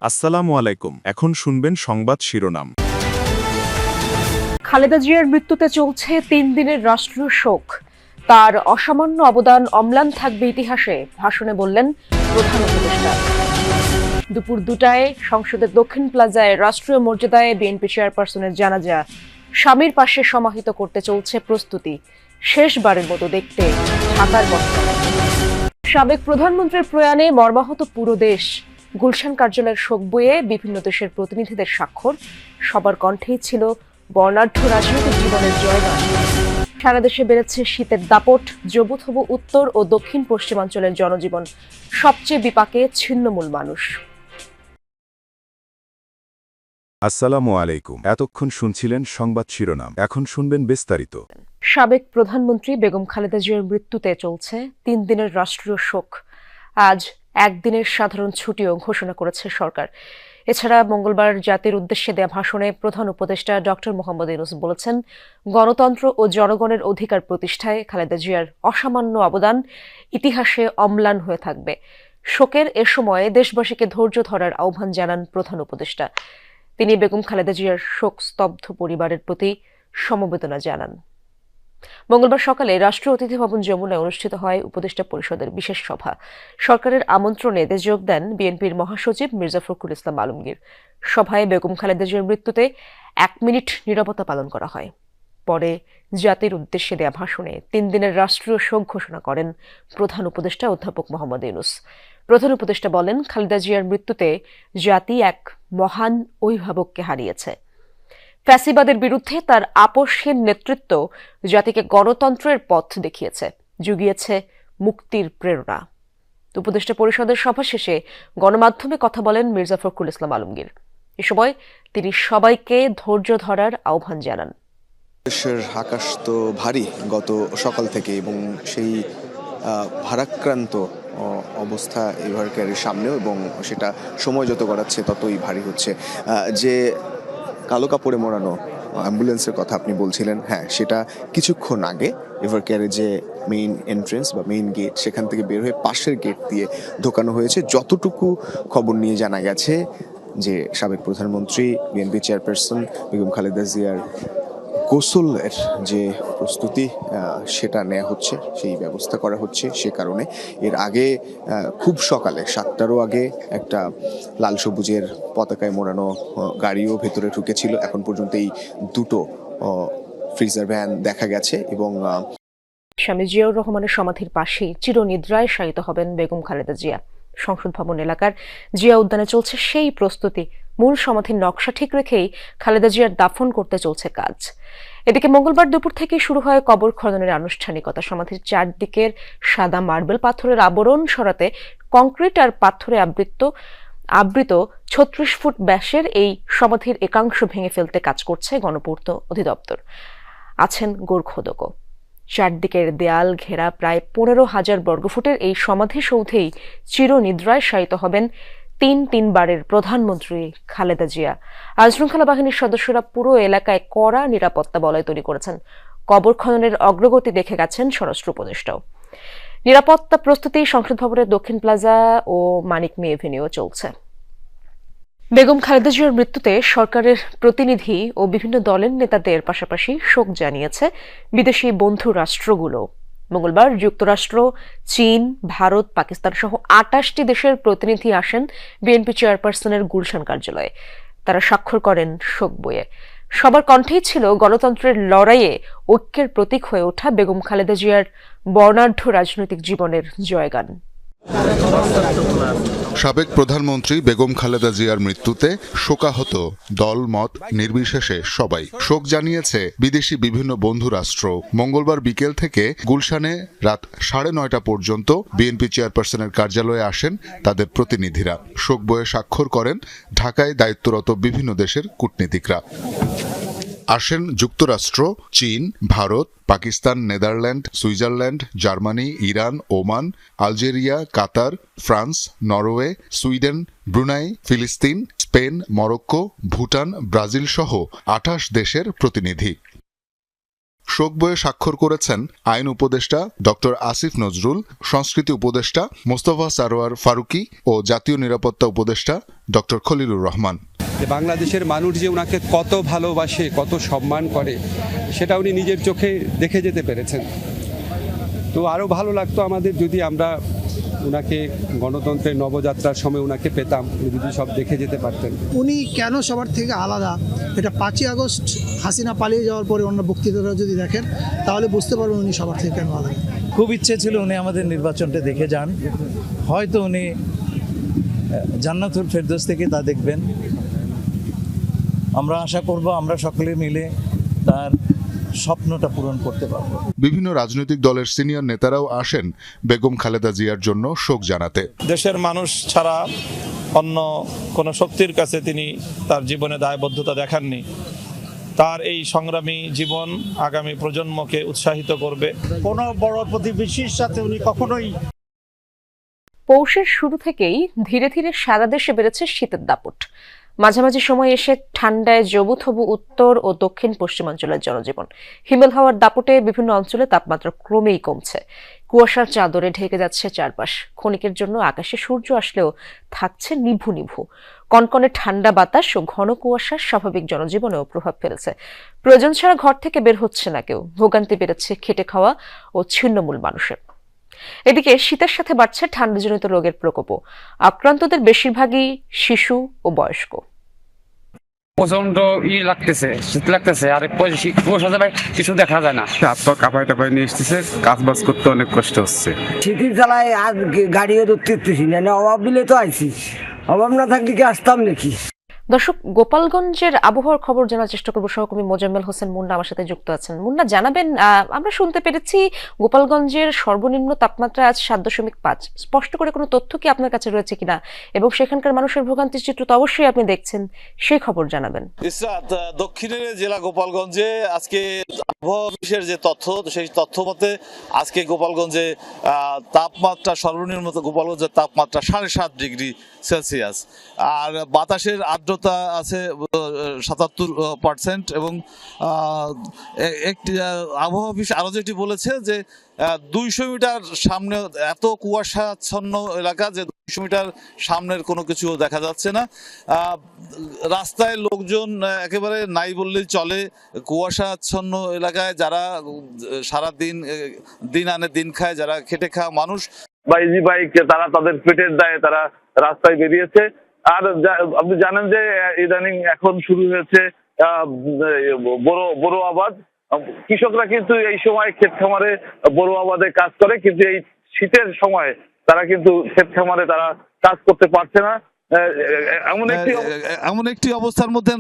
আসসালামু আলাইকুম। এখন শুনবেন সংবাদ শিরোনাম। খালেদা জিয়ার মৃত্যুতে চলছে 3 দিনের রাষ্ট্রীয় শোক। তার অসামান্য অবদান অম্লান থাকবে ইতিহাসে, ভাষণে বললেন প্রধান উপদেষ্টা। দুপুর 2টায় সংসদের দক্ষিণ প্লাজায় রাষ্ট্রীয় মর্যাদায় বিএনপি চেয়ারপারসনের জানাজা। স্বামীর পাশে সমাহিত করতে চলছে প্রস্তুতি। শেষবারের মতো দেখতে ঢাকার বর্তমান। সাবেক প্রধানমন্ত্রীর প্রয়াণে মর্মাহত পুরো দেশ। গুলশান কার্যালয়ের শোক বইয়ে বিভিন্ন দেশের প্রতিনিধিদের স্বাক্ষর। সবার কণ্ঠেই ছিল বর্ণাঢ্য রাজনৈতিক জীবনের জয়গান। সারা দেশে বেড়েছে শীতের দাপট। জবুথবু উত্তর ও দক্ষিণ পশ্চিমাঞ্চলের জনজীবন। সবচেয়ে বিপাকে ছিন্নমূল মানুষ। আসসালামু আলাইকুম। এতক্ষণ শুনছিলেন সংবাদ শিরোনাম, এখন শুনবেন বিস্তারিত। সাবেক প্রধানমন্ত্রী বেগম খালেদা জিয়ার মৃত্যুতে চলছে 3 দিনের রাষ্ট্রীয় শোক। আজ একদিনের সাধারণ ছুটিও ঘোষণা করেছে সরকার। এছাড়া মঙ্গলবার জাতির উদ্দেশ্যে দেয়া ভাষণে প্রধান উপদেষ্টা ডক্টর মোহাম্মদ ইউনূস বলেছেন, গণতন্ত্র ও জনগণের অধিকার প্রতিষ্ঠায় খালেদা জিয়ার অসামান্য অবদান ইতিহাসে অম্লান হয়ে থাকবে। শোকের এ সময়ে দেশবাসীকে ধৈর্য ধরার আহ্বান জানান প্রধান উপদেষ্টা। তিনি বেগম খালেদা জিয়ার শোকস্তব্ধ পরিবারের প্রতি সমবেদনা জানান। মঙ্গলবার সকালে রাষ্ট্রীয় অতিথি ভবন যমুনায় অনুষ্ঠিত হয় উপদেষ্টা পরিষদের বিশেষ সভা। সরকারের আমন্ত্রণে এতে যোগ দেন বিএনপির মহাসচিব মির্জা ফখরুল ইসলাম আলমগীর। সভায় বেগম খালেদা জিয়ার মৃত্যুতে 1 মিনিট নীরবতা পালন করা হয়। পরে জাতির উদ্দেশ্যে দেয়া ভাষণে 3 দিনের রাষ্ট্রীয় শোক ঘোষণা করেন প্রধান উপদেষ্টা অধ্যাপক মোহাম্মদ ইউনূস। প্রধান উপদেষ্টা বলেন, খালেদা জিয়ার মৃত্যুতে জাতি এক মহান অভিভাবককে হারিয়েছে। ফ্যাসিবাদের বিরুদ্ধে তার আপোষহীন নেতৃত্ব জাতিকে গণতন্ত্রের পথ দেখিয়েছে, জুগিয়েছে মুক্তির প্রেরণা। উপদেষ্টা পরিষদের সভা শেষে গণমাধ্যমে কথা বলেন মির্জা ফখরুল ইসলাম আলমগীর। এ সময় তিনি সবাইকে ধৈর্য ধরার আহ্বান জানান। দেশের আকাশ তো ভারী গত সকাল থেকে, এবং সেই ভারাক্রান্ত অবস্থা এবারকার সামনেও, এবং সেটা সময় যত গড়াচ্ছে ততই ভারী হচ্ছে। যে কালো কাপড়ে মোড়ানো অ্যাম্বুলেন্সের কথা আপনি বলছিলেন, হ্যাঁ, সেটা কিছুক্ষণ আগে এভারকেয়ারে যে মেইন এন্ট্রেন্স বা মেইন গেট, সেখান থেকে বের হয়ে পাশের গেট দিয়ে ঢোকানো হয়েছে। যতটুকু খবর নিয়ে জানা গেছে যে সাবেক প্রধানমন্ত্রী বিএনপি চেয়ারপারসন বেগম খালেদা জিয়ার গোসলের যে প্রস্তুতি সেটা নেওয়া হচ্ছে, সেই ব্যবস্থা করা হচ্ছে। সে কারণে এর আগে খুব সকালে 7টারও আগে একটা লাল সবুজের পতাকায় মোড়ানো গাড়িও ভেতরে ঢুকেছিল। এখন পর্যন্ত এই 2টো ফ্রিজার ভ্যান দেখা গেছে। এবং স্বামী জিয়াউর রহমানের সমাধির পাশেই চিরনিদ্রায় শায়িত হবেন বেগম খালেদা জিয়া। সংসদ ভবন এলাকার জিয়া উদ্যানে চলছে সেই প্রস্তুতি। মূল সমাধির নকশা ঠিক রেখেই খালেদা জিয়ার দাফন করতে চলছে কাজ। এদিকে মঙ্গলবার দুপুর থেকে শুরু হয় কবর খননের আনুষ্ঠানিকতা। সমাধির চারদিকের সাদা মার্বেল পাথরের আবরণ সরাতে কংক্রিট আর পাথরে আবৃত 36 ফুট ব্যাসের এই সমাধির একাংশ ভেঙে ফেলতে কাজ করছে গণপূর্ত অধিদপ্তর। আছেন গোরখোদকও। চারদিকের দেয়াল ঘেরা প্রায় 15,000 বর্গফুটের এই সমাধিসৌধেই চিরনিদ্রায় শায়িত হবেন 3 বারের প্রধানমন্ত্রী খালেদা জিয়া। আইনশৃঙ্খলা বাহিনীর সদস্যরা পুরো এলাকায় কড়া নিরাপত্তা বলয় তৈরি করেছেন। কবর খননের অগ্রগতি দেখে গেছেন স্বরাষ্ট্র উপদেষ্টাও। নিরাপত্তা প্রস্তুতি সংসদ ভবনের দক্ষিণ প্লাজা ও মানিক মী এভিনিউ চলছে। বেগম খালেদা জিয়ার মৃত্যুতে সরকারের প্রতিনিধি ও বিভিন্ন দলের নেতাদের পাশাপাশি শোক জানিয়েছে বিদেশি বন্ধু রাষ্ট্রগুলো। মঙ্গলবার যুক্তরাষ্ট্র, চীন, ভারত, পাকিস্তান সহ 28টি দেশের প্রতিনিধি আসেন বিএনপি চেয়ারপারসনের গুলশান কার্যালয়ে। তারা স্বাক্ষর করেন শোক বইয়ে। সবার কণ্ঠেই ছিল গণতন্ত্রের লড়াইয়ে ঐক্যের প্রতীক হয়ে ওঠা বেগম খালেদা জিয়ার বর্ণাঢ্য রাজনৈতিক জীবনের জয়গান। সাবেক প্রধানমন্ত্রী বেগম খালেদা জিয়ার মৃত্যুতে শোকাহত দল মত নির্বিশেষে সবাই। শোক জানিয়েছে বিদেশি বিভিন্ন বন্ধু রাষ্ট্র। মঙ্গলবার বিকেল থেকে গুলশানে রাত 9:30 পর্যন্ত বিএনপি চেয়ারপারসনের কার্যালয়ে আসেন তাদের প্রতিনিধিরা। শোক বইয়ে স্বাক্ষর করেন ঢাকায় দায়িত্বরত বিভিন্ন দেশের কূটনীতিকরা। আসেন যুক্তরাষ্ট্র, চীন, Bharat, Pakistan, Netherlands, Switzerland, Germany, Iran, Oman, Algeria, Qatar, France, Norway, Sweden, Brunei, ফিলিস্তিন, স্পেন, মরক্কো, ভুটান, ব্রাজিল সহ 28 দেশের প্রতিনিধি। শোক বইয়ে স্বাক্ষর করেছেন আইন উপদেষ্টা ডক্টর আসিফ নজরুল, সংস্কৃতি উপদেষ্টা মোস্তফা সারোয়ার ফারুকী ও জাতীয় নিরাপত্তা উপদেষ্টা ডক্টর খলিলুর রহমান। বাংলাদেশের মানুষ যে ওনাকে কত ভালোবাসে, কত সম্মান করে, সেটা উনি নিজের চোখে দেখে যেতে পেরেছেন। তো আরও ভালো লাগতো আমাদের যদি আমরা ওনাকে গণতন্ত্রের নবযাত্রার সময় ওনাকে পেতাম, উনি যদি সব দেখে যেতে পারতেন। উনি কেন সবার থেকে আলাদা, এটা 5ই আগস্ট হাসিনা পালিয়ে যাওয়ার পরে অন্য বক্তৃতাটা যদি দেখেন তাহলে বুঝতে পারবেন উনি সবার থেকে কেন আলাদা। খুব ইচ্ছে ছিল উনি আমাদের নির্বাচনটা দেখে যান, হয়তো উনি জান্নাতুল ফেরদৌস থেকে তা দেখবেন। আমরা আশা করব আমরা সকলে মিলে তার স্বপ্নটা পূরণ করতে পারবো। বিভিন্ন রাজনৈতিক দলের সিনিয়র নেতারাও আসেন বেগম খালেদা জিয়ার জন্য শোক জানাতে। দেশের মানুষ ছাড়া অন্য কোনো শক্তির কাছে তিনি তার জীবনে দায়বদ্ধতা দেখাননি। তার এই সংগ্রামী জীবন আগামী প্রজন্মকে উৎসাহিত করবে। কোনো বড় প্রতিবেশীর সাথে উনি কখনোই। পৌষের শুরু থেকেই ধীরে ধীরে সারা দেশে বেড়েছে শীতের দাপট। মাঝামাঝি সময় এসে ঠান্ডায় জবুথবু উত্তর ও দক্ষিণ পশ্চিমাঞ্চলের জনজীবন। হিমেল হাওয়ার দাপটে বিভিন্ন অঞ্চলে তাপমাত্রা ক্রমেই কমছে। কুয়াশার চাদরে ঢেকে যাচ্ছে চারপাশ। ক্ষণিকের জন্য আকাশে সূর্য আসলেও থাকছে নিভু নিভু। কনকনে ঠান্ডা বাতাস ও ঘন কুয়াশা স্বাভাবিক জনজীবনেও প্রভাব ফেলেছে। প্রয়োজন ছাড়া ঘর থেকে বের হচ্ছে না কেউ। ভোগান্তি বেড়েছে খেটে খাওয়া ও ছিন্নমূল মানুষের। এদিকে শীতের সাথে বাড়ছে ঠান্ডাজনিত রোগের প্রকোপও। আক্রান্তদের বেশিরভাগই শিশু ও বয়স্ক। প্রচন্ড লাগতেছে, শীত লাগতেছে, আর কুয়াশা কিছু দেখা যায় না। হাত পা কাঁপায় টাপায় নিয়ে এসতেছে, কাজ বাজ করতে অনেক কষ্ট হচ্ছে। শীতের জ্বালায় আর গাড়িও ধরতেছি না, অভাব দিলে তো আইছি, অভাব না থাকলে কি আসতাম নাকি। দর্শক, গোপালগঞ্জের আবহাওয়ার খবর জানার চেষ্টা করব। সহকর্মী মোজাম্মেল হোসেন মুন্না আমার সাথে যুক্ত আছেন। মুন্না, জানাবেন, আমরা শুনতে পেরেছি গোপালগঞ্জের সর্বনিম্ন তাপমাত্রা আজ 7.5। স্পষ্ট করে কোনো তথ্য কি আপনার কাছে রয়েছে কিনা, এবং সেখানকার মানুষের ভোগান্তির চিত্র তো অবশ্যই আপনি দেখছেন, সেই খবর জানাবেন। ইসরাত, দক্ষিণের জেলা গোপালগঞ্জে আজকে আবহাওয়া অফিসের যে তথ্য, সেই তথ্য মতে আজকে গোপালগঞ্জে তাপমাত্রা সর্বনিম্ন গোপালগঞ্জের তাপমাত্রা 7.5 ডিগ্রি সেলসিয়াস, আর বাতাসের আর্দ্রতা আছে 77%। এবং একটি আবহাওয়া অফিস আরো যেটি বলেছে যে 200 মিটার সামনে এত কুয়াশাচ্ছন্ন এলাকা যে 200 মিটার সামনের কোনো কিছু দেখা যাচ্ছে না। রাস্তায় লোকজন একেবারে নাই বললেই চলে। কুয়াশাচ্ছন্ন এলাকায় যারা সারা দিন আনে দিন খায়, যারা খেটে খাওয়া মানুষ, বাইজি বাইক, তারা তাদের পেটের দায়ে তারা রাস্তায় বেরিয়েছে। আর আপনি জানেন যে ইদানিং এখন শুরু হয়েছে বড় আবাদ। কৃষকরা কিন্তু এই সময় ক্ষেত খামারে বড় আবাদে কাজ করে, কিন্তু এই শীতের সময় তারা কিন্তু ক্ষেত খামারে তারা কাজ করতে পারছে না। এমন একটি অবস্থার মধ্যে